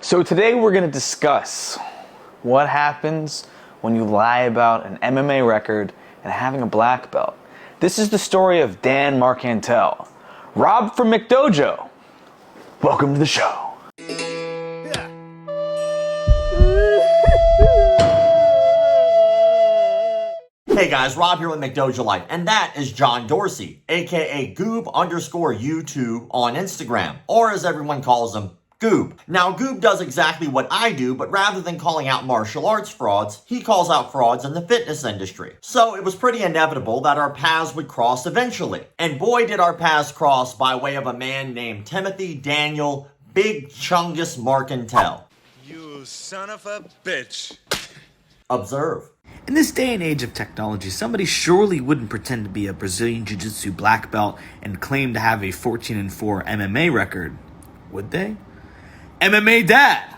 So today we're going to discuss what happens when you lie about an MMA record and having a black belt. This is the story of Dan Marcantel. Rob from McDojo. Welcome to the show. Hey guys, Rob here with McDojoLife, and that is John Dorsey, aka Goob_U2 on Instagram, or as everyone calls him, Goob. Now, Goob does exactly what I do, but rather than calling out martial arts frauds, he calls out frauds in the fitness industry. So it was pretty inevitable that our paths would cross eventually. And boy, did our paths cross by way of a man named Timothy Daniel Big Chungus Marcantel. You son of a bitch. Observe. In this day and age of technology, somebody surely wouldn't pretend to be a Brazilian Jiu-Jitsu black belt and claim to have a 14-4 MMA record, would they? MMA Dad!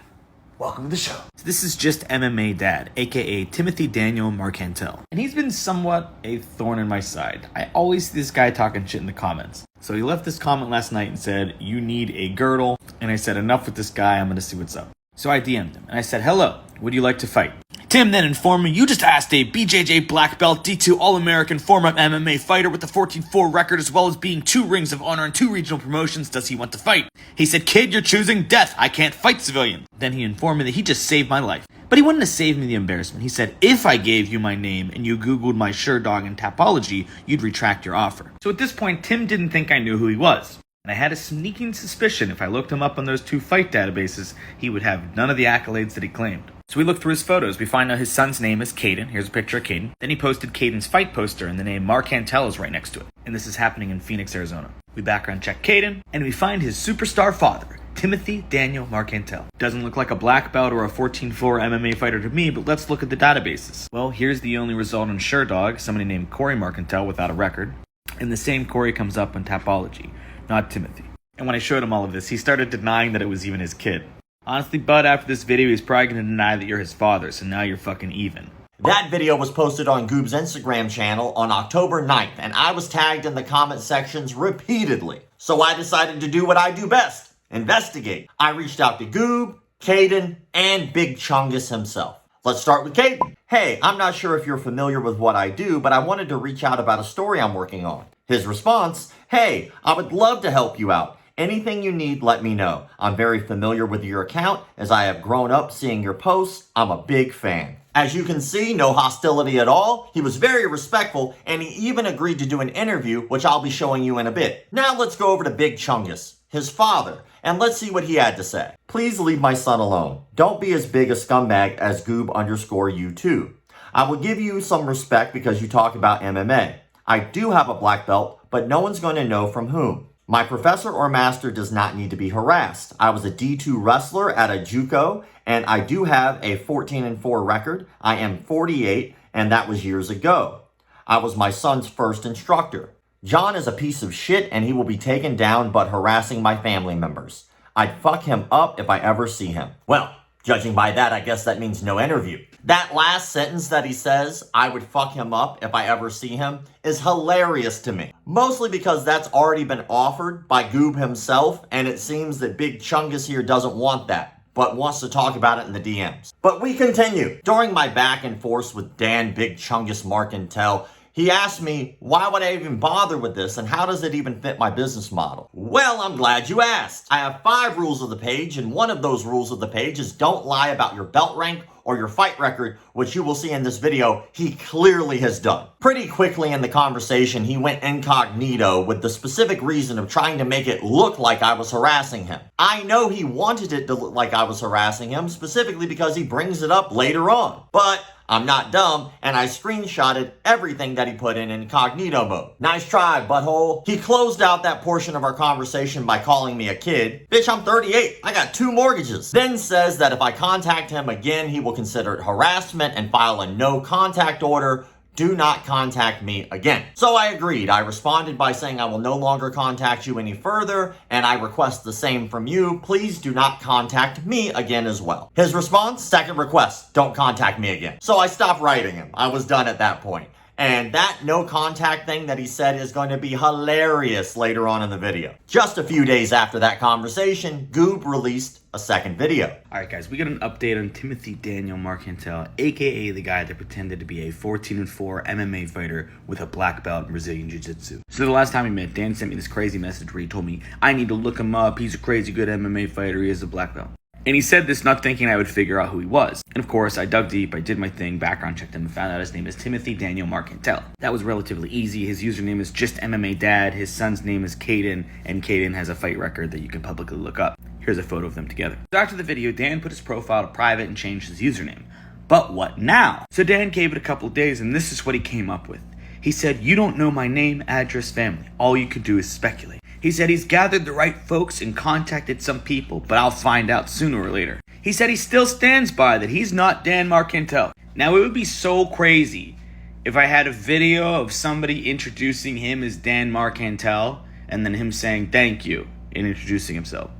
Welcome to the show. So this is just MMA Dad, aka Timothy Daniel Marcantel. And he's been somewhat a thorn in my side. I always see this guy talking shit in the comments. So he left this comment last night and said, "You need a girdle." And I said, enough with this guy, I'm gonna see what's up. So I DM'd him and I said, "Hello, would you like to fight?" Tim then informed me, "You just asked a BJJ black belt D2 All-American former MMA fighter with a 14-4 record as well as being 2 rings of honor and 2 regional promotions, does he want to fight?" He said, "Kid, you're choosing death. I can't fight civilian." Then he informed me that he just saved my life. But he wanted to save me the embarrassment. He said, "If I gave you my name and you Googled my Sherdog and Tapology, you'd retract your offer." So at this point, Tim didn't think I knew who he was. And I had a sneaking suspicion if I looked him up on those 2 fight databases, he would have none of the accolades that he claimed. So we looked through his photos. We find out his son's name is Kaden. Here's a picture of Kaden. Then he posted Kaden's fight poster and the name Marcantel is right next to it. And this is happening in Phoenix, Arizona. We background check Kaden and we find his superstar father, Timothy Daniel Marcantel. Doesn't look like a black belt or a 14-4 MMA fighter to me, but let's look at the databases. Well, here's the only result on Sherdog, somebody named Corey Marcantel without a record. And the same Corey comes up on Tapology, not Timothy. And when I showed him all of this, he started denying that it was even his kid. Honestly, bud, after this video, he's probably going to deny that you're his father, so now you're fucking even. That video was posted on Goob's Instagram channel on October 9th, and I was tagged in the comment sections repeatedly. So I decided to do what I do best, investigate. I reached out to Goob, Kaden, and Big Chungus himself. Let's start with Kaden. "Hey, I'm not sure if you're familiar with what I do, but I wanted to reach out about a story I'm working on." His response, "Hey, I would love to help you out. Anything you need, let me know. I'm very familiar with your account as I have grown up seeing your posts. I'm a big fan." As you can see, no hostility at all. He was very respectful and he even agreed to do an interview, which I'll be showing you in a bit. Now let's go over to Big Chungus, his father, and let's see what he had to say. "Please leave my son alone. Don't be as big a scumbag as Goob_U2. I will give you some respect because you talk about MMA. I do have a black belt, but no one's going to know from whom. My professor or master does not need to be harassed. I was a D2 wrestler at a JUCO, and I do have a 14-4 record. I am 48, and that was years ago. I was my son's first instructor. John is a piece of shit, and he will be taken down but harassing my family members. I'd fuck him up if I ever see him." Well, judging by that, I guess that means no interview. That last sentence that he says, "I would fuck him up if I ever see him," is hilarious to me. Mostly because that's already been offered by Goob himself, and it seems that Big Chungus here doesn't want that, but wants to talk about it in the DMs. But we continue. During my back and forth with Dan Big Chungus Marcantel, he asked me, why would I even bother with this and how does it even fit my business model? Well, I'm glad you asked. I have 5 rules of the page, and one of those rules of the page is don't lie about your belt rank or your fight record, which you will see in this video he clearly has done. Pretty quickly in the conversation, he went incognito with the specific reason of trying to make it look like I was harassing him. I know he wanted it to look like I was harassing him, specifically because he brings it up later on. But I'm not dumb, and I screenshotted everything that he put in incognito mode. Nice try, butthole. He closed out that portion of our conversation by calling me a kid. Bitch, I'm 38. I got 2 mortgages. Then says that if I contact him again, he will consider it harassment and file a no contact order. Do not contact me again. So I agreed. I responded by saying I will no longer contact you any further, and I request the same from you. Please do not contact me again as well. His response, second request, don't contact me again. So I stopped writing him. I was done at that point. And that no contact thing that he said is going to be hilarious later on in the video. Just a few days after that conversation, Goob released a second video. Alright guys, we got an update on Timothy Daniel Marcantel, aka the guy that pretended to be a 14-4 MMA fighter with a black belt in Brazilian Jiu-Jitsu. So the last time we met, Dan sent me this crazy message where he told me I need to look him up, he's a crazy good MMA fighter, he is a black belt. And he said this not thinking I would figure out who he was. And of course, I dug deep, I did my thing, background checked him, and found out his name is Timothy Daniel Marcantel. That was relatively easy. His username is just MMA Dad, his son's name is Kaden, and Kaden has a fight record that you can publicly look up. Here's a photo of them together. So after the video, Dan put his profile to private and changed his username. But what now? So Dan gave it a couple of days, and this is what he came up with. He said, "You don't know my name, address, family. All you can do is speculate." He said he's gathered the right folks and contacted some people, but I'll find out sooner or later. He said he still stands by that he's not Dan Marcantel. Now, it would be so crazy if I had a video of somebody introducing him as Dan Marcantel and then him saying thank you and introducing himself.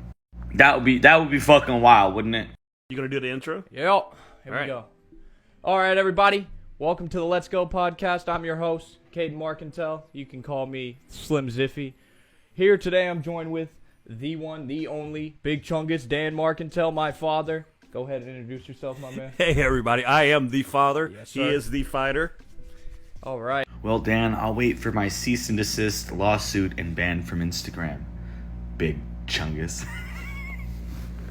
That would be fucking wild, wouldn't it? You gonna do the intro? Yep. Here we go. All right, everybody. Welcome to the Let's Go podcast. I'm your host, Kaden Marcantel. You can call me Slim Ziffy. Here today, I'm joined with the one, the only, Big Chungus, Dan Marcantel, my father. Go ahead and introduce yourself, my man. Hey, everybody. I am the father. Yes, he sir. is the fighter. All right. Well, Dan, I'll wait for my cease and desist, lawsuit, and ban from Instagram. Big Chungus.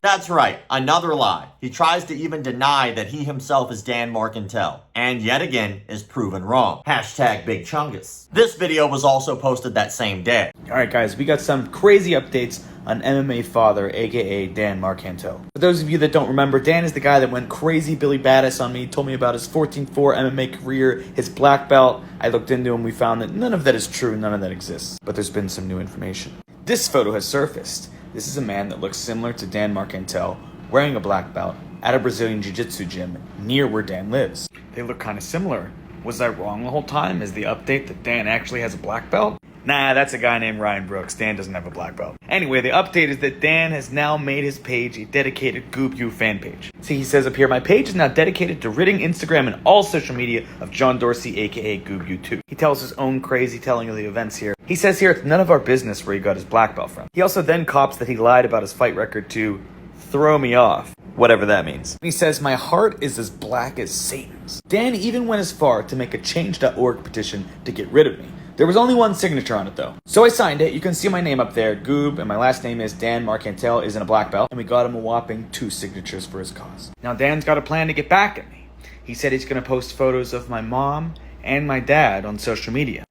That's right, another lie. He tries to even deny that he himself is Dan Marcantel, and yet again is proven wrong. Hashtag Big Chungus. This video was also posted that same day. Alright guys, we got some crazy updates on MMA Father, aka Dan Marcantel. For those of you that don't remember, Dan is the guy that went crazy Billy Badass on me, told me about his 14-4 MMA career, his black belt. I looked into him, we found that none of that is true, none of that exists. But there's been some new information. This photo has surfaced. This is a man that looks similar to Dan Marcantel, wearing a black belt, at a Brazilian Jiu-Jitsu gym near where Dan lives. They look kind of similar. Was I wrong the whole time? Is the update that Dan actually has a black belt? Nah, that's a guy named Ryan Brooks. Dan doesn't have a black belt. Anyway, the update is that Dan has now made his page a dedicated Goob fan page. See, he says up here, my page is now dedicated to ridding Instagram and all social media of John Dorsey, aka Goob 2. He tells his own crazy telling of the events here. He says here, it's none of our business where he got his black belt from. He also then cops that he lied about his fight record to throw me off. Whatever that means. He says, my heart is as black as Satan's. Dan even went as far to make a change.org petition to get rid of me. There was only one signature on it though. So I signed it. You can see my name up there, Goob, and my last name is Dan Marcantel, is in a black belt, and we got him a whopping 2 signatures for his cause. Now Dan's got a plan to get back at me. He said he's gonna post photos of my mom and my dad on social media.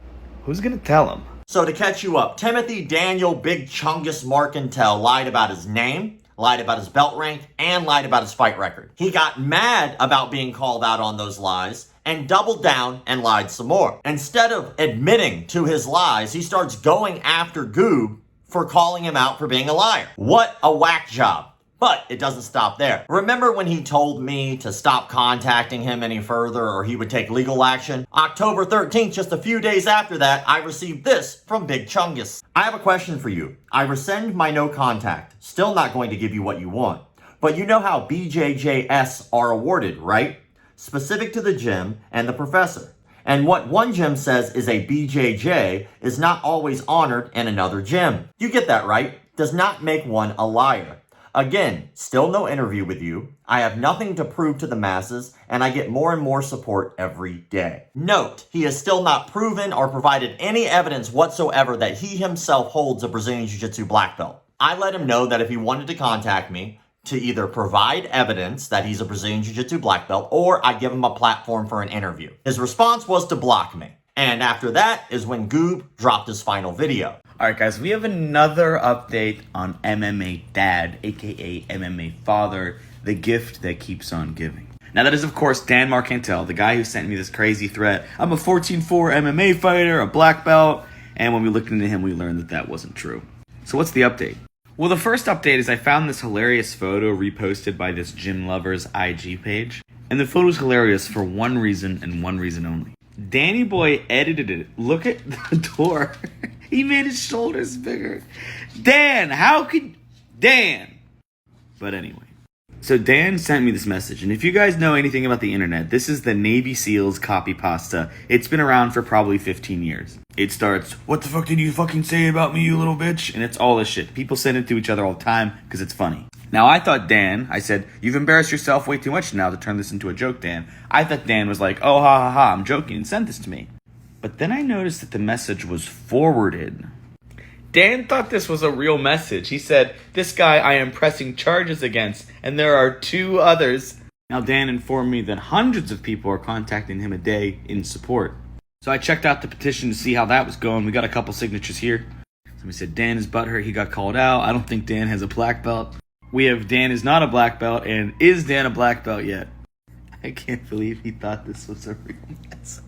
Who's gonna tell him? So to catch you up, Timothy Daniel Big Chungus Marcantel lied about his name, lied about his belt rank, and lied about his fight record. He got mad about being called out on those lies and doubled down and lied some more. Instead of admitting to his lies, he starts going after Goob for calling him out for being a liar. What a whack job. But it doesn't stop there. Remember when he told me to stop contacting him any further or he would take legal action? October 13th, just a few days after that, I received this from Big Chungus. I have a question for you. I rescind my no contact. Still not going to give you what you want. But you know how BJJS are awarded, right? Specific to the gym and the professor. And what one gym says is a BJJ is not always honored in another gym. You get that, right? Does not make one a liar. Again, still no interview with you. I have nothing to prove to the masses, and I get more and more support every day. Note, he has still not proven or provided any evidence whatsoever that he himself holds a Brazilian Jiu-Jitsu black belt. I let him know that if he wanted to contact me, to either provide evidence that he's a Brazilian Jiu-Jitsu black belt, or I give him a platform for an interview. His response was to block me. And after that is when Goob dropped his final video. Alright guys, we have another update on MMA Dad, aka MMA Father, the gift that keeps on giving. Now that is of course Dan Marcantel, the guy who sent me this crazy threat. I'm a 14-4 MMA fighter, a black belt, and when we looked into him we learned that that wasn't true. So what's the update? Well, the first update is I found this hilarious photo reposted by this gym lover's IG page. And the photo's hilarious for one reason and one reason only. Danny Boy edited it. Look at the door. He made his shoulders bigger. Dan, how could... Dan! But anyway. So Dan sent me this message, and if you guys know anything about the internet, this is the Navy SEALs copy pasta. It's been around for probably 15 years. It starts, "What the fuck did you fucking say about me, you little bitch?" And it's all this shit. People send it to each other all the time because it's funny. Now I thought Dan, I said, "You've embarrassed yourself way too much now to turn this into a joke, Dan." I thought Dan was like, "Oh, ha ha ha, I'm joking," and sent this to me. But then I noticed that the message was forwarded. Dan thought this was a real message. He said, "This guy I am pressing charges against, and there are 2 others." Now Dan informed me that hundreds of people are contacting him a day in support. So I checked out the petition to see how that was going. We got a couple signatures here. Somebody said Dan is butthurt, he got called out. I don't think Dan has a black belt. We have Dan is not a black belt, and is Dan a black belt yet? I can't believe he thought this was a real message.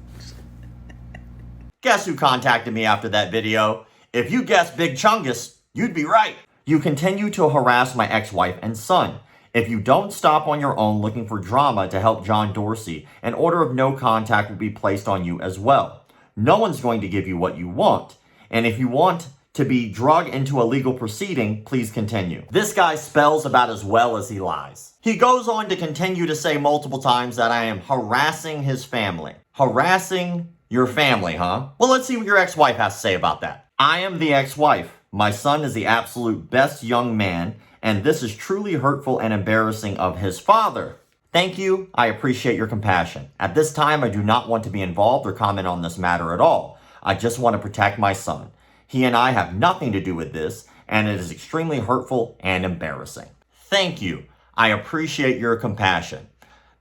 Guess who contacted me after that video? If you guessed Big Chungus, you'd be right. You continue to harass my ex-wife and son. If you don't stop on your own looking for drama to help John Dorsey, an order of no contact will be placed on you as well. No one's going to give you what you want. And if you want to be drug into a legal proceeding, please continue. This guy spells about as well as he lies. He goes on to continue to say multiple times that I am harassing his family. Harassing your family, huh? Well, let's see what your ex-wife has to say about that. I am the ex-wife. My son is the absolute best young man, and this is truly hurtful and embarrassing of his father. Thank you. I appreciate your compassion. At this time, I do not want to be involved or comment on this matter at all. I just want to protect my son. He and I have nothing to do with this, and it is extremely hurtful and embarrassing. Thank you. I appreciate your compassion.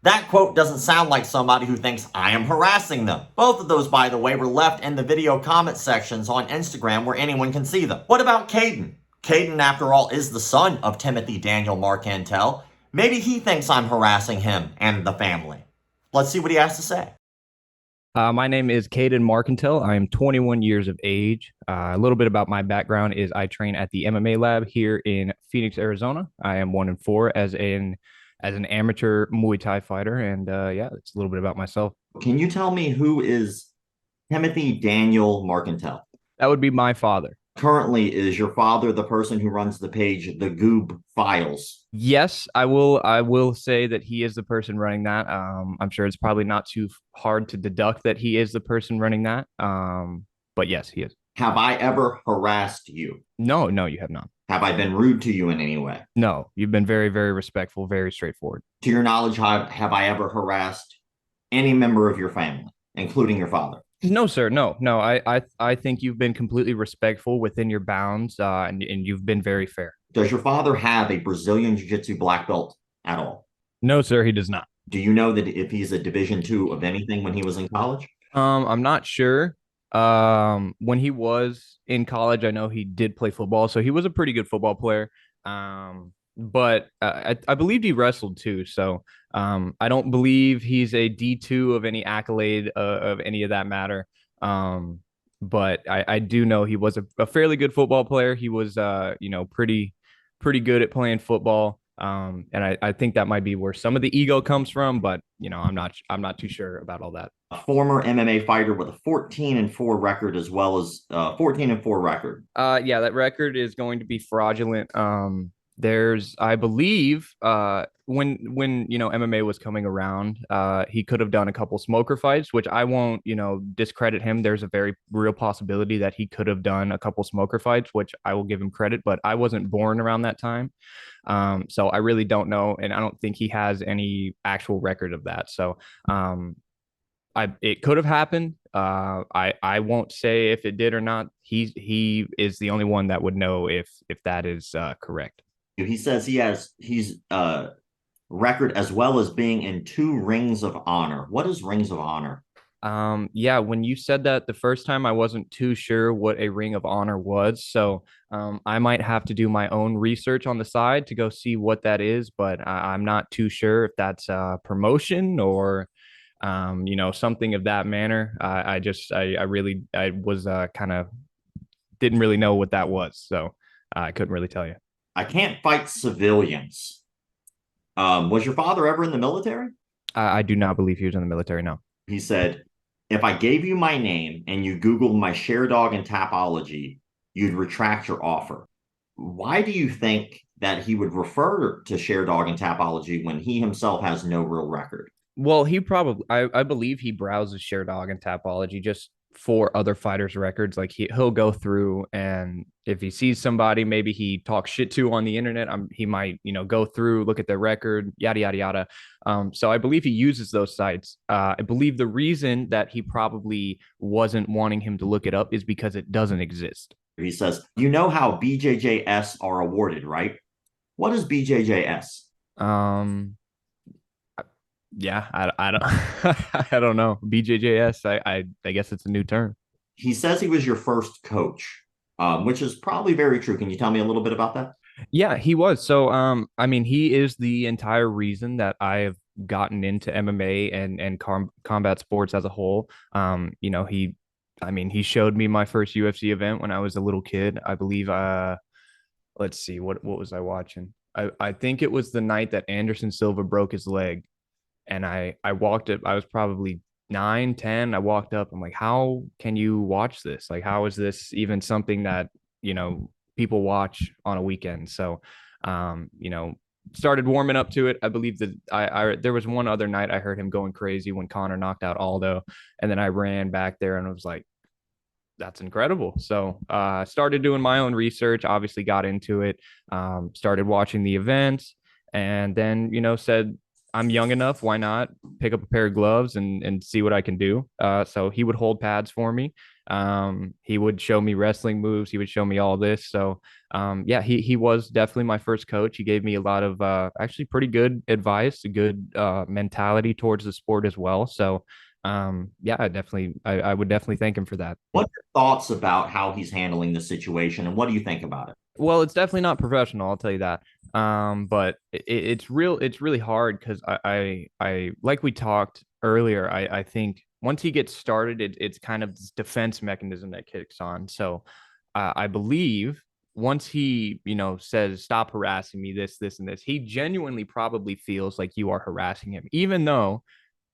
That quote doesn't sound like somebody who thinks I am harassing them. Both of those, by the way, were left in the video comment sections on Instagram where anyone can see them. What about Kaden? Kaden, after all, is the son of Timothy Daniel Marcantel. Maybe he thinks I'm harassing him and the family. Let's see what he has to say. My name is Kaden Marcantel. I am 21 years of age. A little bit about my background is I train at the MMA lab here in Phoenix, Arizona. I am 1-4 as an amateur Muay Thai fighter, and yeah, that's a little bit about myself. Can you tell me who is Timothy Daniel Marcantel? That would be my father. Currently, is your father the person who runs the page, the Goob Files? Yes, I will say that he is the person running that. I'm sure it's probably not too hard to deduct that he is the person running that. But yes, he is. Have I ever harassed you? No, you have not. Have I been rude to you in any way? No, you've been very, very respectful, very straightforward. To your knowledge, have I ever harassed any member of your family, including your father? No, sir. No. I think you've been completely respectful within your bounds, and you've been very fair. Does your father have a Brazilian Jiu-Jitsu black belt at all? No, sir, he does not. Do you know that if he's a Division II of anything when he was in college? I'm not sure. When he was in college, I know he did play football, so he was a pretty good football player. But I believed he wrestled too. So I don't believe he's a D2 of any accolade of any of that matter. But I do know he was a fairly good football player. He was pretty good at playing football. And I think that might be where some of the ego comes from, but I'm not too sure about all that. A former MMA fighter with a 14-4 record, as well as 14-4 record. Yeah, that record is going to be fraudulent. There's, I believe, when MMA was coming around, he could have done a couple smoker fights, which I won't discredit him. There's a very real possibility that he could have done a couple smoker fights, which I will give him credit, but I wasn't born around that time. So I really don't know, and I don't think he has any actual record of that. So it could have happened. I won't say if it did or not. He is the only one that would know if that is correct. He says he's record as well as being in 2 rings of honor. What is rings of honor? Yeah, when you said that the first time, I wasn't too sure what a ring of honor was. So I might have to do my own research on the side to go see what that is, but I'm not too sure if that's a promotion or something of that manner. I was kind of didn't really know what that was, so I couldn't really tell you. I can't fight civilians. Was your father ever in the military? I do not believe he was in the military, no. He said, if I gave you my name and you Googled my ShareDog and Tapology, you'd retract your offer. Why do you think that he would refer to Share Dog and Tapology when he himself has no real record. Well, he probably, I believe he browses Share Dog and Tapology just for other fighters' records. Like he'll go through, and if he sees somebody, maybe he talks shit to on the internet, he might, go through, look at their record, yada yada yada. So I believe he uses those sites. I believe the reason that he probably wasn't wanting him to look it up is because it doesn't exist. He says, "You know how BJJS are awarded, right? What is BJJS?" Yeah, I don't I don't know. BJJS, I guess it's a new term. He says he was your first coach, which is probably very true. Can you tell me a little bit about that? Yeah, he was. So I mean, he is the entire reason that I've gotten into MMA and combat sports as a whole. He showed me my first UFC event when I was a little kid. I believe let's see, what was I watching? I think it was the night that Anderson Silva broke his leg. And I walked up, I was probably 9, 10. I walked up, I'm like, how can you watch this? Like, how is this even something that, people watch on a weekend? So, started warming up to it. I believe that there was one other night I heard him going crazy when Connor knocked out Aldo. And then I ran back there and I was like, that's incredible. So I started doing my own research, obviously got into it, started watching the events, and then, said, I'm young enough. Why not pick up a pair of gloves and see what I can do? So he would hold pads for me. He would show me wrestling moves. He would show me all this. So yeah, he was definitely my first coach. He gave me a lot of actually pretty good advice, a good mentality towards the sport as well. So yeah, I would definitely thank him for that. What are your thoughts about how he's handling the situation, and what do you think about it? Well, it's definitely not professional, I'll tell you that. But it's really hard because I like we talked earlier, I think once he gets started, it's kind of this defense mechanism that kicks on. So I believe once he, says, stop harassing me, this, and this, he genuinely probably feels like you are harassing him, even though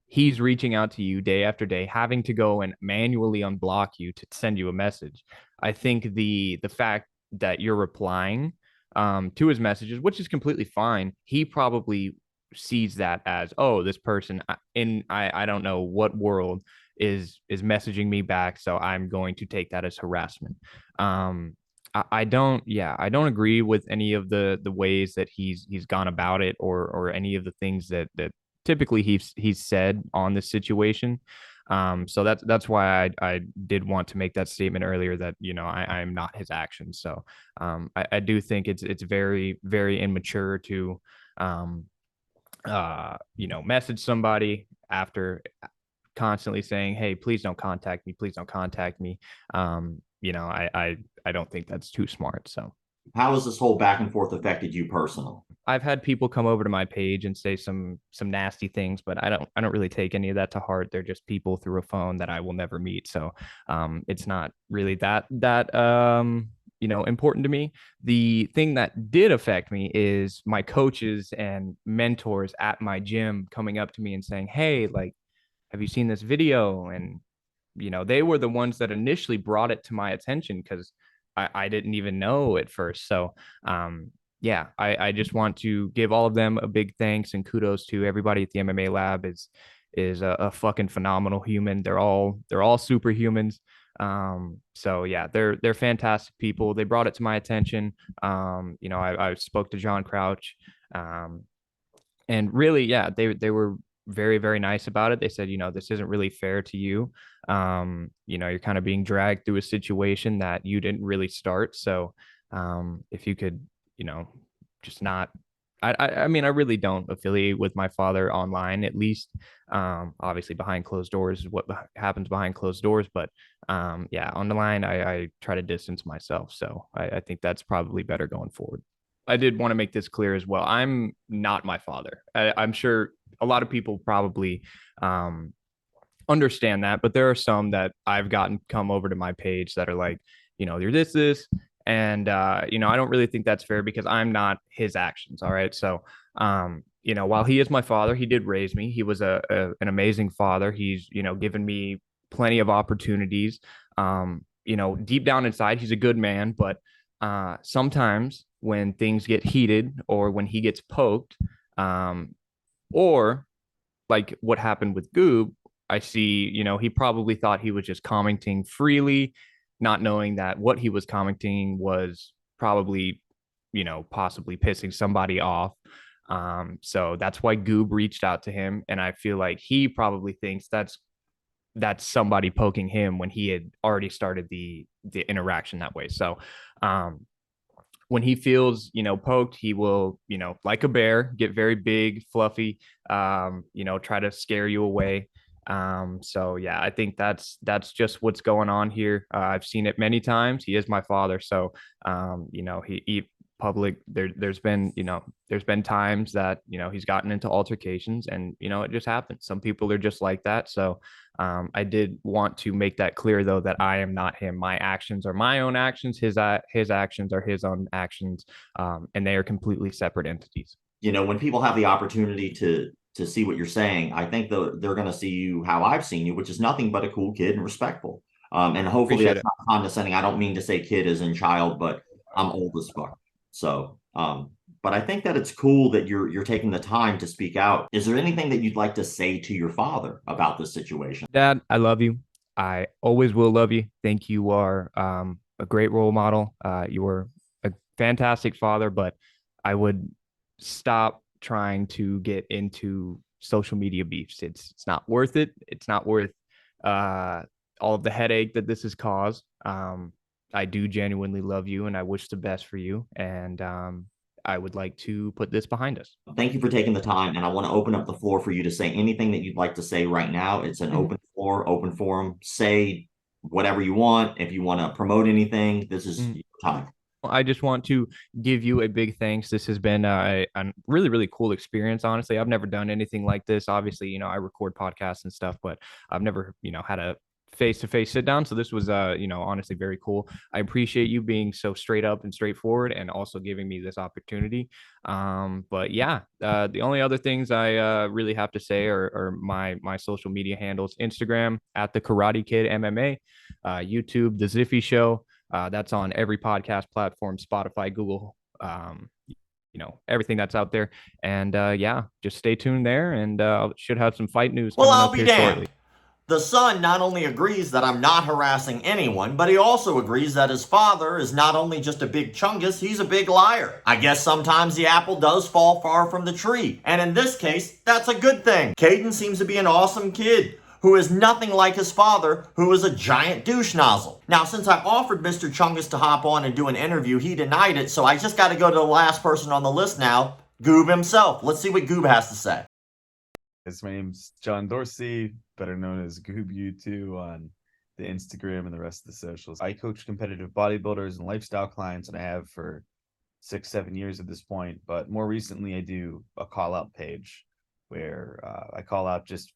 he's reaching out to you day after day, having to go and manually unblock you to send you a message. I think the fact that you're replying to his messages, which is completely fine, he probably sees that as, oh, this person I don't know what world is messaging me back, so I'm going to take that as harassment. I don't agree with any of the ways that he's gone about it, or any of the things that typically he's said on this situation. So that's why I did want to make that statement earlier that, I'm not his actions. So I do think it's very, very immature to message somebody after constantly saying, hey, please don't contact me, please don't contact me. I don't think that's too smart. So How has this whole back and forth affected you personally? I've had people come over to my page and say some nasty things, but I don't really take any of that to heart. They're just people through a phone that I will never meet. So it's not really that important to me. The thing that did affect me is my coaches and mentors at my gym coming up to me and saying, hey, like, have you seen this video? And they were the ones that initially brought it to my attention because I didn't even know at first. So yeah, I just want to give all of them a big thanks and kudos to everybody at the MMA lab is a fucking phenomenal human. They're all superhumans. So yeah, they're fantastic people. They brought it to my attention. I spoke to John Crouch, and really, yeah, they were very, very nice about it. They said, this isn't really fair to you. You're kind of being dragged through a situation that you didn't really start. So if you could, just not, I mean, I really don't affiliate with my father online, at least. Obviously behind closed doors is what happens behind closed doors. But yeah, on the line, I try to distance myself. So I think that's probably better going forward. I did want to make this clear as well. I'm not my father. I'm sure a lot of people probably understand that, but there are some that I've gotten come over to my page that are like, you're this, and I don't really think that's fair because I'm not his actions. All right. So while he is my father, he did raise me. He was an amazing father. He's given me plenty of opportunities. Deep down inside, he's a good man, but sometimes when things get heated or when he gets poked, or like what happened with Goob. I see, he probably thought he was just commenting freely, not knowing that what he was commenting was probably, possibly pissing somebody off. So that's why Goob reached out to him. And I feel like he probably thinks that's somebody poking him when he had already started the interaction that way. So when he feels, poked, he will, like a bear, get very big, fluffy, try to scare you away. So yeah, I think that's just what's going on here. I've seen it many times. He is my father. So, he public there's been times that he's gotten into altercations, and it just happens. Some people are just like that. So I did want to make that clear, though, that I am not him. My actions are my own actions. His actions are his own actions, and they are completely separate entities. When people have the opportunity to see what you're saying, I think they're going to see you how I've seen you, which is nothing but a cool kid and respectful. And hopefully Appreciate that's not condescending. I don't mean to say kid as in child, but I'm old as fuck. So, but I think that it's cool that you're taking the time to speak out. Is there anything that you'd like to say to your father about this situation? Dad, I love you. I always will love you. Think you are a great role model. You were a fantastic father, but I would stop trying to get into social media beefs. It's not worth it. It's not worth all of the headache that this has caused. I do genuinely love you, and I wish the best for you. And I would like to put this behind us. Thank you for taking the time, and I want to open up the floor for you to say anything that you'd like to say right now. It's an open floor, open forum. Say whatever you want. If you want to promote anything, this is your time. I just want to give you a big thanks. This has been a really, really cool experience. Honestly, I've never done anything like this. Obviously, I record podcasts and stuff, but I've never, had a face-to-face sit down. So this was, honestly very cool. I appreciate you being so straight up and straightforward, and also giving me this opportunity. But yeah, the only other things I really have to say are my social media handles: Instagram at the Karate Kid MMA, YouTube, the Ziffy Show. That's on every podcast platform, Spotify, Google, everything that's out there. And yeah, just stay tuned there, and should have some fight news Well, coming I'll up be here damned. shortly. The son not only agrees that I'm not harassing anyone, but he also agrees that his father is not only just a big chungus, he's a big liar. I guess sometimes the apple does fall far from the tree, and in this case, that's a good thing. Kaden seems to be an awesome kid who is nothing like his father, who is a giant douche nozzle. Now, since I offered Mr. Chungus to hop on and do an interview, he denied it, so I just got to go to the last person on the list now, Goob himself. Let's see what Goob has to say. My name's John Dorsey, better known as Goob on the Instagram and the rest of the socials. I coach competitive bodybuilders and lifestyle clients, and I have for 6-7 years at this point. But more recently, I do a call-out page where I call out just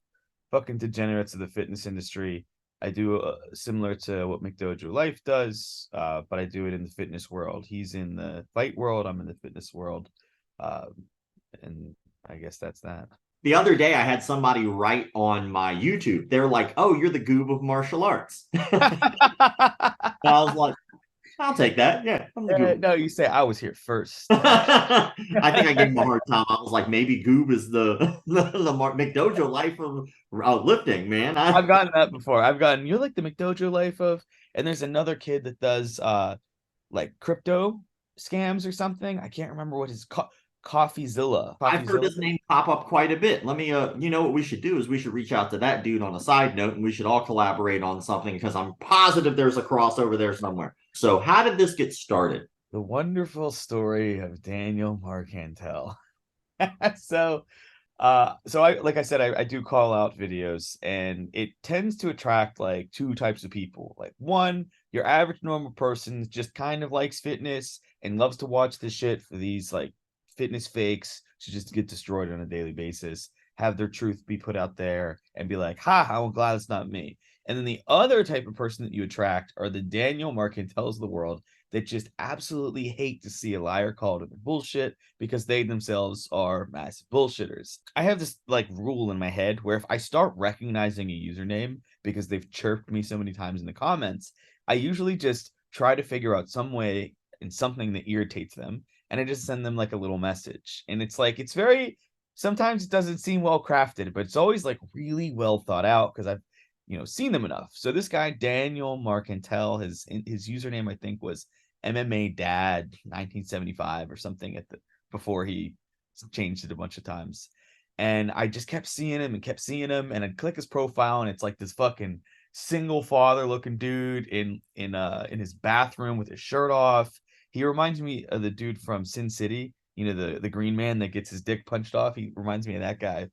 fucking degenerates of the fitness industry. I do similar to what McDojoLife does, but I do it in the fitness world. He's in the fight world, I'm in the fitness world, and I guess that's that. The other day, I had somebody write on my YouTube. They're like, "Oh, you're the Goob of martial arts." I was like, "I'll take that. Yeah, I'm the Goob." No, you say I was here first. I think I gave him a hard time. I was like, maybe Goob is the McDojoLife of lifting, man. I've gotten that before. You're like the McDojoLife of, and there's another kid that does like crypto scams or something. I can't remember what his CoffeeZilla. I've heard his name pop up quite a bit. Let me, you know what we should do is we should reach out to that dude on a side note, and we should all collaborate on something, because I'm positive there's a crossover there somewhere. So how did this get started? The wonderful story of Daniel Marcantel. So like I said, I do call out videos, and it tends to attract like two types of people. Like, one, your average normal person just kind of likes fitness and loves to watch this shit for these like fitness fakes to just get destroyed on a daily basis, have their truth be put out there, and be like, ha, I'm glad it's not me. And then the other type of person that you attract are the Daniel Marcantels of the world that just absolutely hate to see a liar called into bullshit, because they themselves are massive bullshitters. I have this like rule in my head where if I start recognizing a username because they've chirped me so many times in the comments, I usually just try to figure out some way and something that irritates them, and I just send them like a little message. And it's like, it's very, sometimes it doesn't seem well crafted, but it's always like really well thought out because I've, seen them enough. So this guy, Daniel Marcantel, his username, I think, was MMA Dad 1975 or something before he changed it a bunch of times. And I just kept seeing him and I'd click his profile and it's like this fucking single father looking dude in his bathroom with his shirt off. He reminds me of the dude from Sin City, the green man that gets his dick punched off. He reminds me of that guy.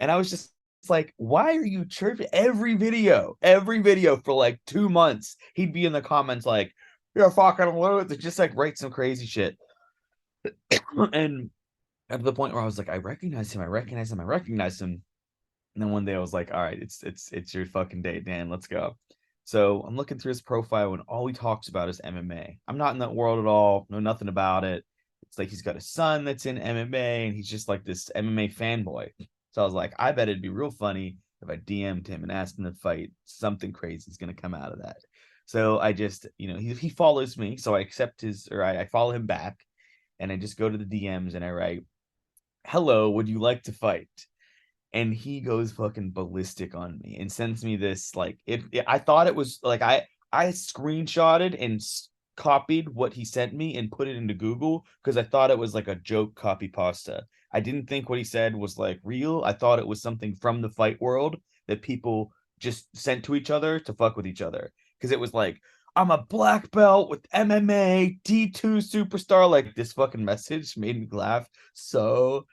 And I was just like, why are you chirping? Every video for like 2 months, he'd be in the comments like, you're fucking loads, just like write some crazy shit. And at the point where I was like, I recognize him. And then one day I was like, all right, it's your fucking day, Dan. Let's go. So I'm looking through his profile and all he talks about is MMA. I'm not in that world at all. Know nothing about it. It's like he's got a son that's in MMA and he's just like this MMA fanboy. So I was like, I bet it'd be real funny if I DM'd him and asked him to fight. Something crazy is going to come out of that. So I just, he follows me. So I accept I follow him back and I just go to the DMs and I write, hello, would you like to fight? And he goes fucking ballistic on me and sends me this, like, I thought it was like, I screenshotted and copied what he sent me and put it into Google because I thought it was like a joke copy pasta. I didn't think what he said was like real. I thought it was something from the fight world that people just sent to each other to fuck with each other. Because it was like, I'm a black belt with MMA D2 superstar. Like, this fucking message made me laugh so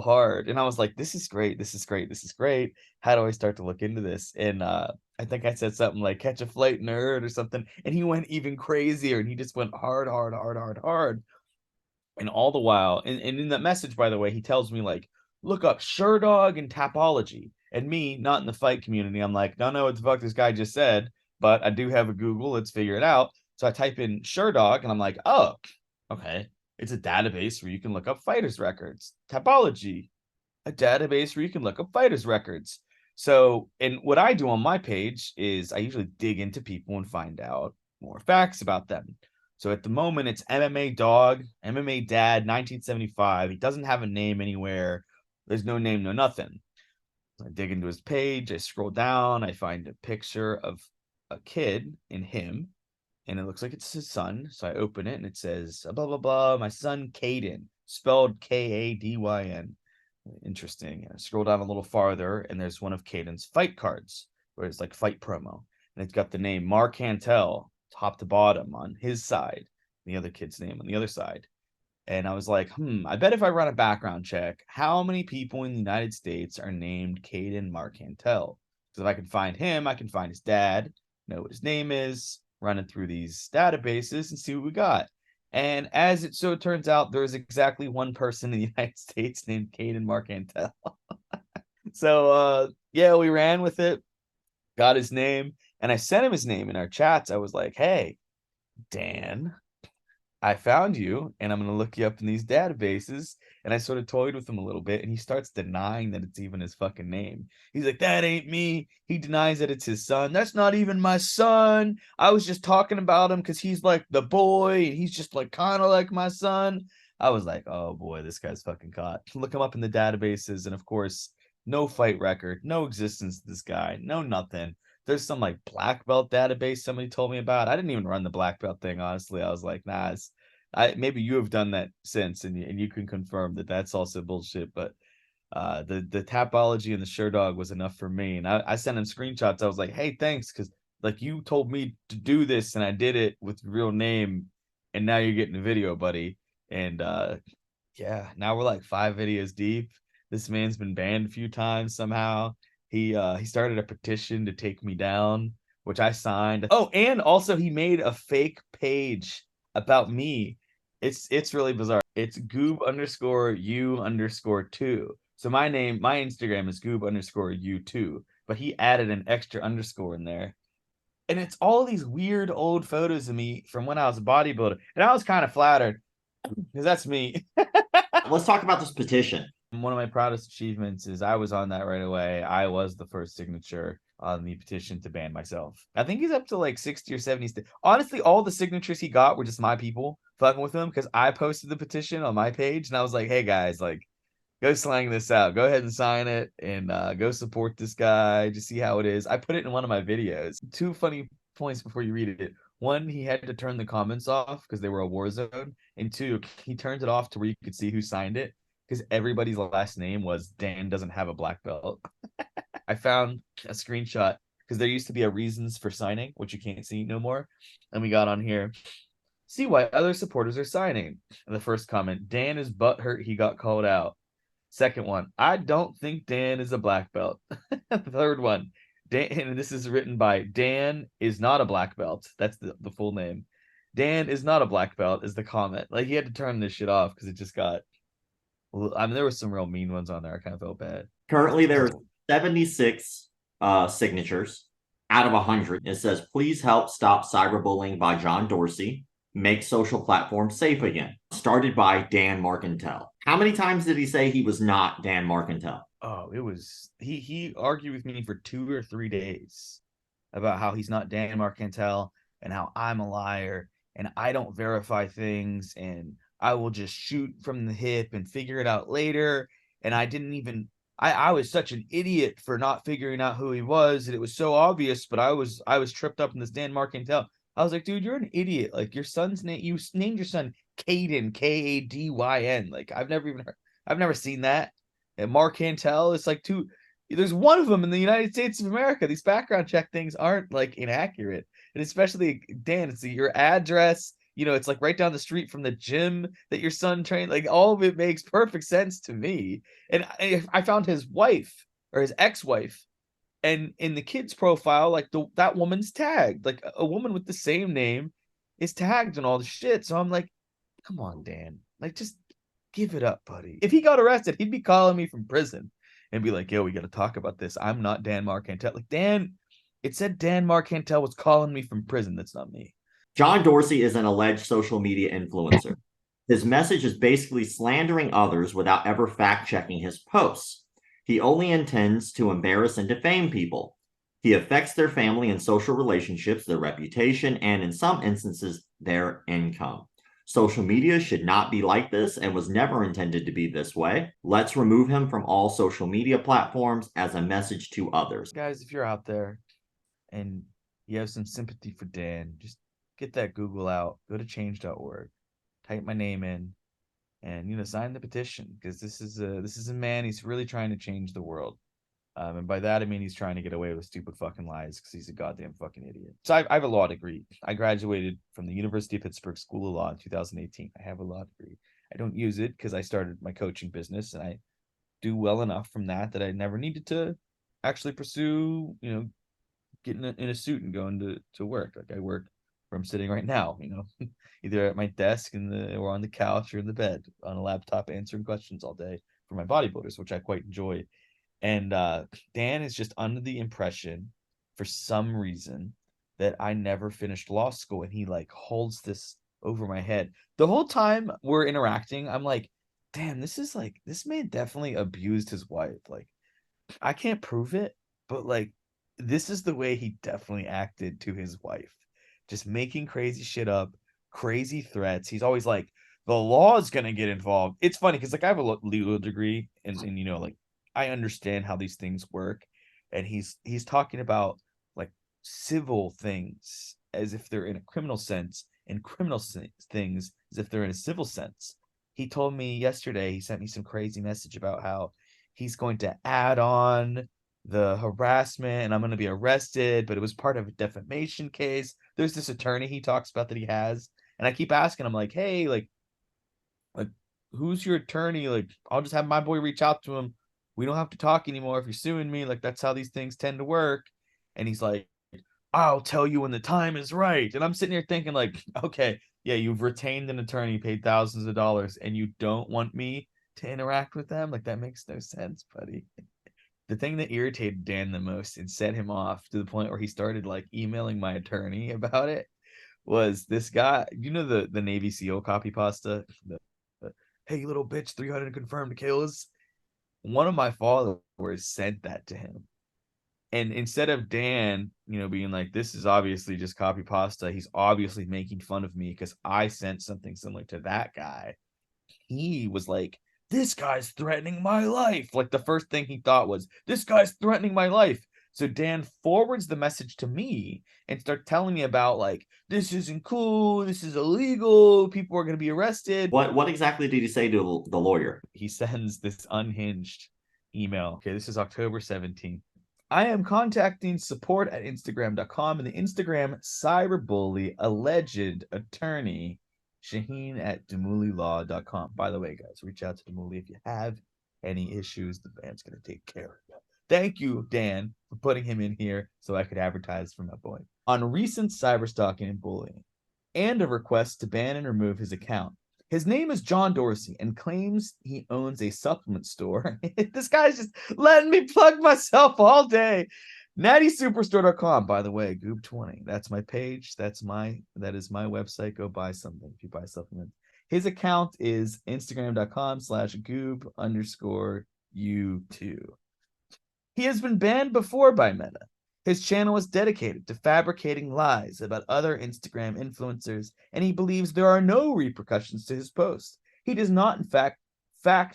hard. And I was like, this is great. How do I start to look into this? And I think I said something like, catch a flight, nerd, or something. And he went even crazier and he just went hard. And all the while, and in that message, by the way, he tells me, like, look up Sherdog and Tapology. And me, not in the fight community, I'm like, don't know what the fuck this guy just said, but I do have a Google. Let's figure it out. So I type in Sherdog, and I'm like, oh, okay. It's a database where you can look up fighters' records. Tapology, a database where you can look up fighters' records. So, and what I do on my page is I usually dig into people and find out more facts about them. So at the moment, it's MMA Dad, 1975. He doesn't have a name anywhere. There's no name, no nothing. So I dig into his page. I scroll down. I find a picture of a kid in him, and it looks like it's his son. So I open it, and it says, blah, blah, blah, my son, Kaden, spelled Kadyn. Interesting. And I scroll down a little farther, and there's one of Kaden's fight cards, where it's like fight promo. And it's got the name Marcantel, top to bottom on his side, the other kid's name on the other side. And I was like, I bet if I run a background check, how many people in the United States are named Kaden Marcantel? Because if I can find him, I can find his dad, know what his name is, run it through these databases and see what we got. And as it so turns out, there's exactly one person in the United States named Kaden Marcantel. So, yeah, we ran with it, got his name, and I sent him his name in our chats. I was like, hey, Dan, I found you, and I'm going to look you up in these databases. And I sort of toyed with him a little bit, and he starts denying that it's even his fucking name. He's like, that ain't me. He denies that it's his son. That's not even my son. I was just talking about him because he's like the boy, and he's just like kind of like my son. I was like, oh boy, this guy's fucking caught. Look him up in the databases, and of course, no fight record, no existence to this guy, no nothing. There's some like black belt database somebody told me about. I didn't even run the black belt thing, honestly. I was like, nah, maybe you have done that since, and you can confirm that that's also bullshit. But the Tapology and the Sherdog was enough for me. And I sent him screenshots. I was like, hey, thanks, because like you told me to do this, and I did it with real name, and now you're getting a video, buddy. And yeah, now we're like 5 videos deep. This man's been banned a few times somehow. He started a petition to take me down, which I signed. Oh, and also he made a fake page about me. It's really bizarre. It's Goob_U_2. So my Instagram is Goob_U2, but he added an extra underscore in there. And it's all these weird old photos of me from when I was a bodybuilder. And I was kind of flattered because that's me. Let's talk about this petition. One of my proudest achievements is I was on that right away. I was the first signature on the petition to ban myself. I think he's up to like 60 or 70. Honestly, all the signatures he got were just my people fucking with him because I posted the petition on my page and I was like, hey guys, like, go slang this out. Go ahead and sign it and go support this guy. Just see how it is. I put it in one of my videos. Two funny points before you read it. One, he had to turn the comments off because they were a war zone. And two, he turned it off to where you could see who signed it because everybody's last name was Dan doesn't have a black belt. I found a screenshot because there used to be a reasons for signing, which you can't see no more. And we got on here. See why other supporters are signing. And the first comment, Dan is butthurt he got called out. Second one, I don't think Dan is a black belt. Third one, Dan, and this is written by Dan is not a black belt. That's the full name. Dan is not a black belt is the comment. Like he had to turn this shit off because it just got. I mean, there were some real mean ones on there. I kind of felt bad. Currently, there's 76 signatures out of 100. It says, please help stop cyberbullying by John Dorsey. Make social platforms safe again. Started by Dan Marcantel. How many times did he say he was not Dan Marcantel? Oh, it was he argued with me for 2 or 3 days about how he's not Dan Marcantel and how I'm a liar and I don't verify things and I will just shoot from the hip and figure it out later. And I didn't even I was such an idiot for not figuring out who he was, and it was so obvious, but I was tripped up in this Dan Marcantel. I was like, dude, you're an idiot. Like your son's name, you named your son Kaden, Kadyn. Like I've never seen that. And Marcantel is like there's one of them in the United States of America. These background check things aren't like inaccurate. And especially Dan, it's your address, it's like right down the street from the gym that your son trained. Like all of it makes perfect sense to me. And I found his wife or his ex-wife. And in the kid's profile, like that woman's tagged, like a woman with the same name is tagged and all the shit. So I'm like, come on, Dan, like just give it up, buddy. If he got arrested, he'd be calling me from prison and be like, yo, we got to talk about this. I'm not Dan Marcantel. Like Dan, it said Dan Marcantel was calling me from prison. That's not me. John Dorsey is an alleged social media influencer. His message is basically slandering others without ever fact-checking his posts. He only intends to embarrass and defame people. He affects their family and social relationships, their reputation, and in some instances, their income. Social media should not be like this and was never intended to be this way. Let's remove him from all social media platforms as a message to others. Guys, if you're out there and you have some sympathy for Dan, just get that Google out, go to change.org, type my name in, and sign the petition because this is a man. He's really trying to change the world, and by that I mean he's trying to get away with stupid fucking lies because he's a goddamn fucking idiot. So I have a law degree. I graduated from the University of Pittsburgh School of Law in 2018. I have a law degree. I don't use it because I started my coaching business and I do well enough from that I never needed to actually pursue getting in a suit and going to work. Like I work where I'm sitting right now, either at my desk or on the couch or in the bed on a laptop answering questions all day for my bodybuilders, which I quite enjoy. And Dan is just under the impression for some reason that I never finished law school, and he like holds this over my head. The whole time we're interacting, I'm like, damn, this man definitely abused his wife. Like I can't prove it, but like this is the way he definitely acted to his wife. Just making crazy shit up, crazy threats. He's always like, the law is going to get involved. It's funny because like I have a legal degree and like I understand how these things work. And he's talking about like civil things as if they're in a criminal sense and criminal things as if they're in a civil sense. He told me yesterday, he sent me some crazy message about how he's going to add on the harassment and I'm going to be arrested, but it was part of a defamation case. There's this attorney he talks about that he has. And I keep asking him like, hey, like who's your attorney? Like, I'll just have my boy reach out to him. We don't have to talk anymore if you're suing me. Like, that's how these things tend to work. And he's like, I'll tell you when the time is right. And I'm sitting here thinking like, okay, yeah, you've retained an attorney, paid thousands of dollars, and you don't want me to interact with them? Like, that makes no sense, buddy. The thing that irritated Dan the most and set him off to the point where he started like emailing my attorney about it was this guy, the Navy SEAL copy pasta, the hey little bitch, 300 confirmed kills. One of my followers sent that to him, And instead of Dan, being like, this is obviously just copy pasta, he's obviously making fun of me because I sent something similar to that guy. He was like, this guy's threatening my life. Like the first thing he thought was, this guy's threatening my life. So Dan forwards the message to me and start telling me about like, this isn't cool, this is illegal, people are going to be arrested. What exactly did he say to the lawyer? He sends this unhinged email. Okay, this is October 17th. I am contacting support@instagram.com and the Instagram cyberbully alleged attorney Shaheen@DeMouliLaw.com. By the way, guys, reach out to Demouli if you have any issues. The band's going to take care of you. Thank you, Dan, for putting him in here so I could advertise for my boy. On recent cyberstalking and bullying, and a request to ban and remove his account. His name is John Dorsey and claims he owns a supplement store. This guy's just letting me plug myself all day. NattySuperstore.com, by the way, Goob20. That's my page. That is my website. Go buy something if you buy supplements. His account is Instagram.com/Goob_U2. He has been banned before by Meta. His channel is dedicated to fabricating lies about other Instagram influencers, and he believes there are no repercussions to his posts. He does not, in fact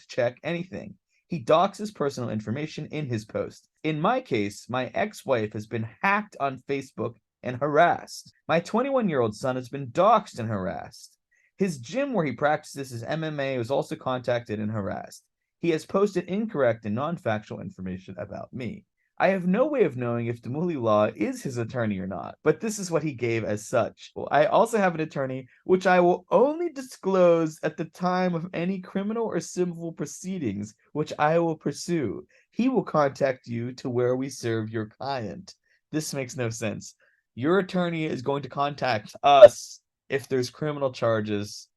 check anything. He doxes personal information in his post. In my case, my ex-wife has been hacked on Facebook and harassed. My 21-year-old son has been doxed and harassed. His gym where he practices his MMA was also contacted and harassed. He has posted incorrect and non-factual information about me. I have no way of knowing if Demouli Law is his attorney or not, but this is what he gave as such. Well, I also have an attorney, which I will only disclose at the time of any criminal or civil proceedings, which I will pursue. He will contact you to where we serve your client. This makes no sense. Your attorney is going to contact us if there's criminal charges,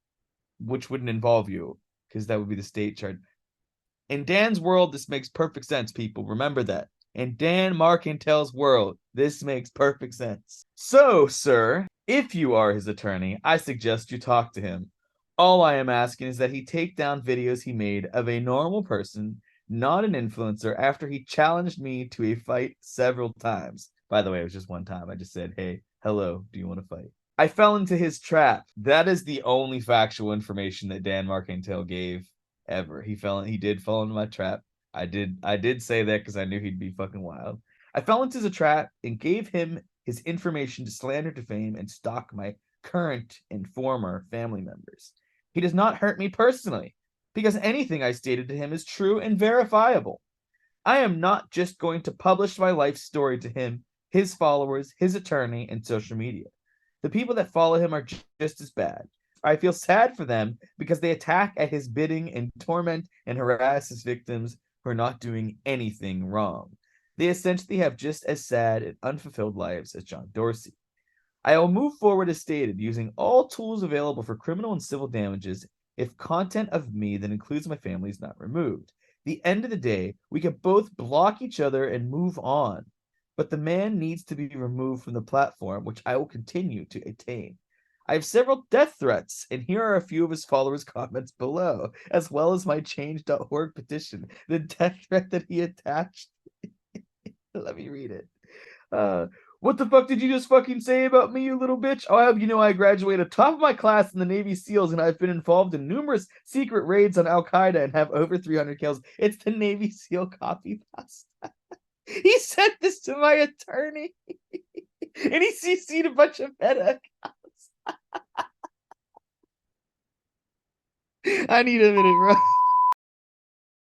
which wouldn't involve you, because that would be the state charge. In Dan's world, this makes perfect sense, people. Remember that. In Dan Marcantel's world, this makes perfect sense. So, sir, if you are his attorney, I suggest you talk to him. All I am asking is that he take down videos he made of a normal person, not an influencer, after he challenged me to a fight several times. By the way, it was just one time. I just said, hey, hello, do you want to fight? I fell into his trap. That is the only factual information that Dan Marcantel gave ever. He did fall into my trap. I did say that because I knew he'd be fucking wild. I fell into the trap and gave him his information to slander, defame, and stalk my current and former family members. He does not hurt me personally, because anything I stated to him is true and verifiable. I am not just going to publish my life story to him, his followers, his attorney, and social media. The people that follow him are just as bad. I feel sad for them because they attack at his bidding and torment and harass his victims who are not doing anything wrong. They essentially have just as sad and unfulfilled lives as John Dorsey. I will move forward as stated, using all tools available for criminal and civil damages if content of me that includes my family is not removed. The end of the day, we can both block each other and move on, but the man needs to be removed from the platform, which I will continue to attain. I have several death threats, and here are a few of his followers' comments below, as well as my change.org petition, the death threat that he attached. Let me read it. What the fuck did you just fucking say about me, you little bitch? Oh, I hope you know I graduated top of my class in the Navy SEALs, and I've been involved in numerous secret raids on Al-Qaeda and have over 300 kills. It's the Navy SEAL copy pasta. He sent this to my attorney, and he CC'd a bunch of Meta accounts. I need a minute, bro.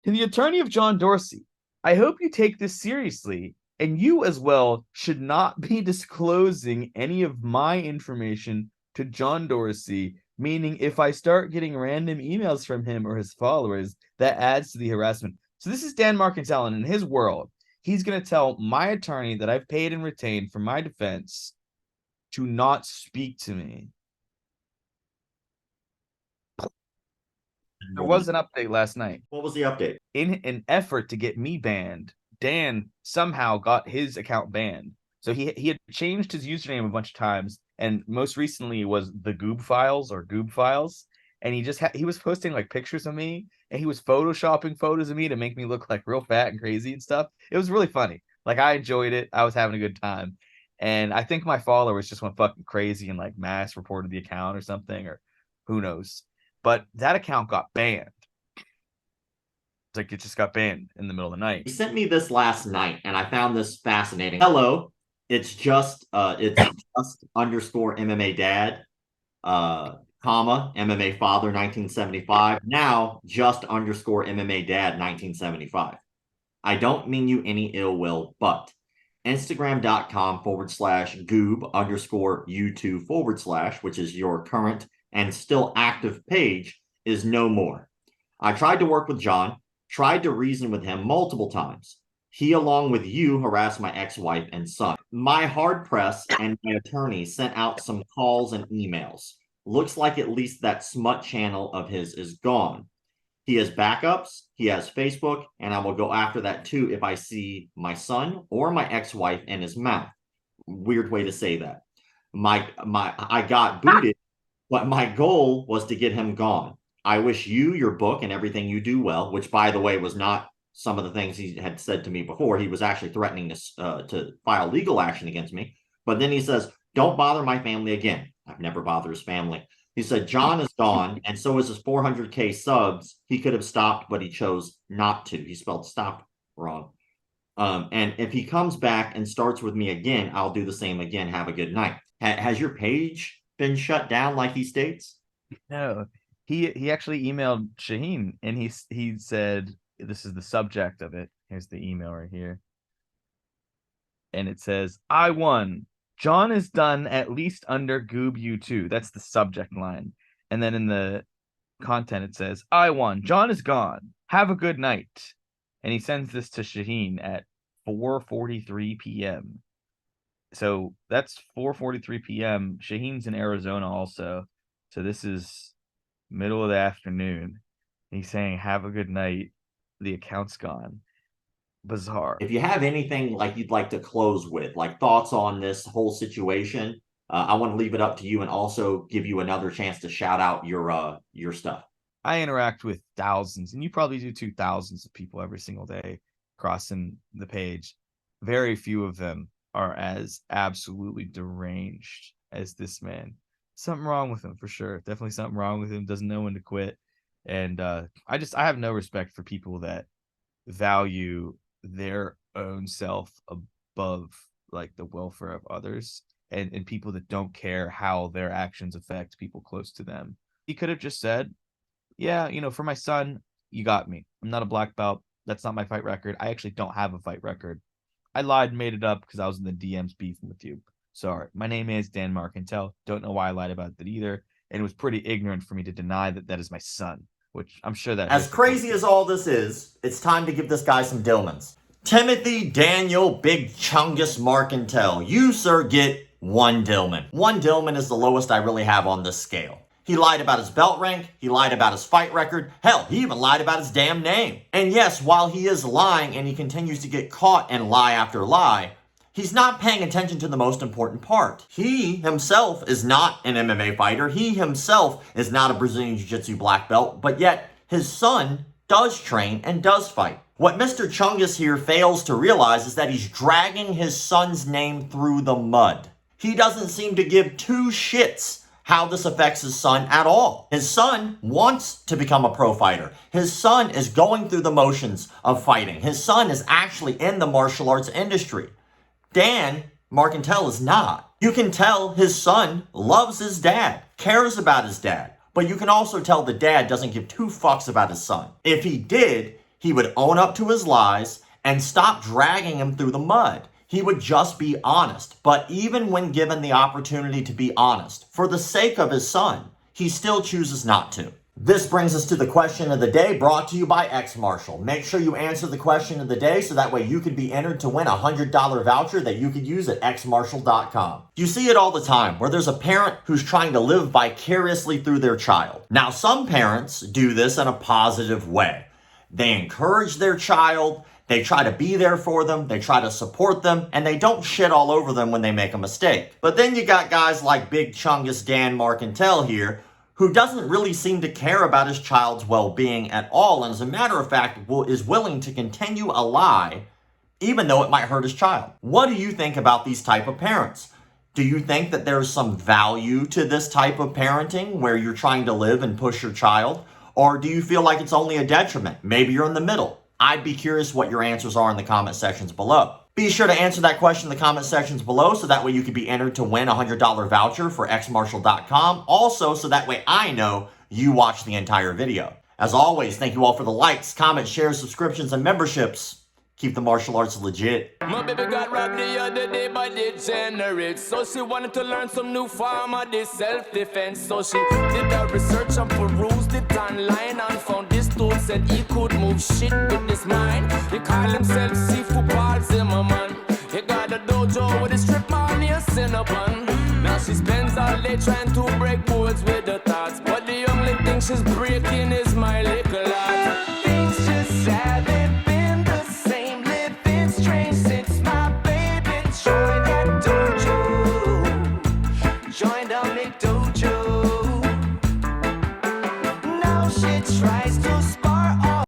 To the attorney of John Dorsey, I hope you take this seriously, and you as well should not be disclosing any of my information to John Dorsey, meaning if I start getting random emails from him or his followers, that adds to the harassment. So this is Dan Marcantel, and in his world, he's going to tell my attorney that I've paid and retained for my defense to not speak to me. There was an update last night. What was the update? In an effort to get me banned, Dan somehow got his account banned. So he had changed his username a bunch of times, and most recently was the Goob files or Goob files. And he was posting like pictures of me, and he was photoshopping photos of me to make me look like real fat and crazy and stuff. It was really funny. Like, I enjoyed it. I was having a good time. And I think my followers just went fucking crazy and like mass reported the account or something, or who knows. But that account got banned. It's like it just got banned in the middle of the night. He sent me this last night, and I found this fascinating. Hello, it's just underscore MMA Dad, comma MMA Father 1975. Now just underscore MMA Dad 1975. I don't mean you any ill will, but Instagram.com/Goob underscore U2 /, which is your current and still active page, is no more. I tried to work with John, tried to reason with him multiple times. He, along with you, harassed my ex-wife and son. My hard press and my attorney sent out some calls and emails. Looks like at least that smut channel of his is gone. He has backups, he has Facebook, and I will go after that too if I see my son or my ex-wife in his mouth. Weird way to say that. I got booted, but my goal was to get him gone. I wish you, your book, and everything you do well, which, by the way, was not some of the things he had said to me before. He was actually threatening to file legal action against me. But then he says, don't bother my family again. I've never bothered his family. He said, John is gone, and so is his 400K subs. He could have stopped, but he chose not to. He spelled stop wrong. And if he comes back and starts with me again, I'll do the same again. Have a good night. Has your page been shut down like he states? No. He actually emailed Shaheen, and he said, this is the subject of it. Here's the email right here. And it says, I won. John is done at least under Goob U2. That's the subject line. And then in the content, it says, I won. John is gone. Have a good night. And he sends this to Shaheen at 4:43 p.m. So that's 4:43 p.m. Shaheen's in Arizona also. So this is middle of the afternoon. He's saying, have a good night. The account's gone. Bizarre. If you have anything like you'd like to close with, like thoughts on this whole situation, I want to leave it up to you and also give you another chance to shout out your stuff. I interact with thousands, and you probably do too, thousands of people every single day crossing the page. Very few of them are as absolutely deranged as this man. Something wrong with him for sure. Definitely something wrong with him. Doesn't know when to quit. And I have no respect for people that value their own self above like the welfare of others, and people that don't care how their actions affect people close to them. He could have just said, yeah, for my son, you got me. I'm not a black belt. That's not my fight record. I actually don't have a fight record. I lied and made it up because I was in the DMs beefing with you. Sorry. My name is Dan Marcantel. Don't know why I lied about that either. And it was pretty ignorant for me to deny that is my son, which I'm sure that... As crazy as all this is, it's time to give this guy some Dillmans. Timothy Daniel Big Chungus Marcantel. You, sir, get 1 Dillman. 1 Dillman is the lowest I really have on this scale. He lied about his belt rank. He lied about his fight record. Hell, he even lied about his damn name. And yes, while he is lying and he continues to get caught and lie after lie, he's not paying attention to the most important part. He himself is not an MMA fighter. He himself is not a Brazilian Jiu-Jitsu black belt, but yet his son does train and does fight. What Mr. Chungus here fails to realize is that he's dragging his son's name through the mud. He doesn't seem to give 2 shits how this affects his son at all. His son wants to become a pro fighter. His son is going through the motions of fighting. His son is actually in the martial arts industry. Dan Marcantel is not. You can tell his son loves his dad, cares about his dad, but you can also tell the dad doesn't give 2 fucks about his son. If he did, he would own up to his lies and stop dragging him through the mud. He would just be honest. But even when given the opportunity to be honest, for the sake of his son, he still chooses not to. This brings us to the question of the day, brought to you by X Marshall. Make sure you answer the question of the day so that way you could be entered to win a $100 voucher that you could use at xmarshall.com. You see it all the time where there's a parent who's trying to live vicariously through their child. Now, some parents do this in a positive way. They encourage their child, they try to be there for them, they try to support them, and they don't shit all over them when they make a mistake. But then you got guys like Big Chungus Dan Marcantel here, who doesn't really seem to care about his child's well-being at all, and as a matter of fact, is willing to continue a lie even though it might hurt his child. What do you think about these type of parents? Do you think that there's some value to this type of parenting where you're trying to live and push your child? Or do you feel like it's only a detriment? Maybe you're in the middle. I'd be curious what your answers are in the comment sections below. Be sure to answer that question in the comment sections below so that way you can be entered to win a $100 voucher for xmartial.com. Also, so that way I know you watched the entire video. As always, thank you all for the likes, comments, shares, subscriptions, and memberships. Keep the martial arts legit. My baby got robbed the other day by degenerate. So she wanted to learn some new form of this self-defense. So she did her research and perused it online and found this dude said he could move shit with his mind. He called himself Seafood Paul Zimmerman. He got a dojo with a strip mall near Cinnabon. Now she spends all day trying to break boards with her thoughts. But the only thing she's breaking is my little heart. Things just savage.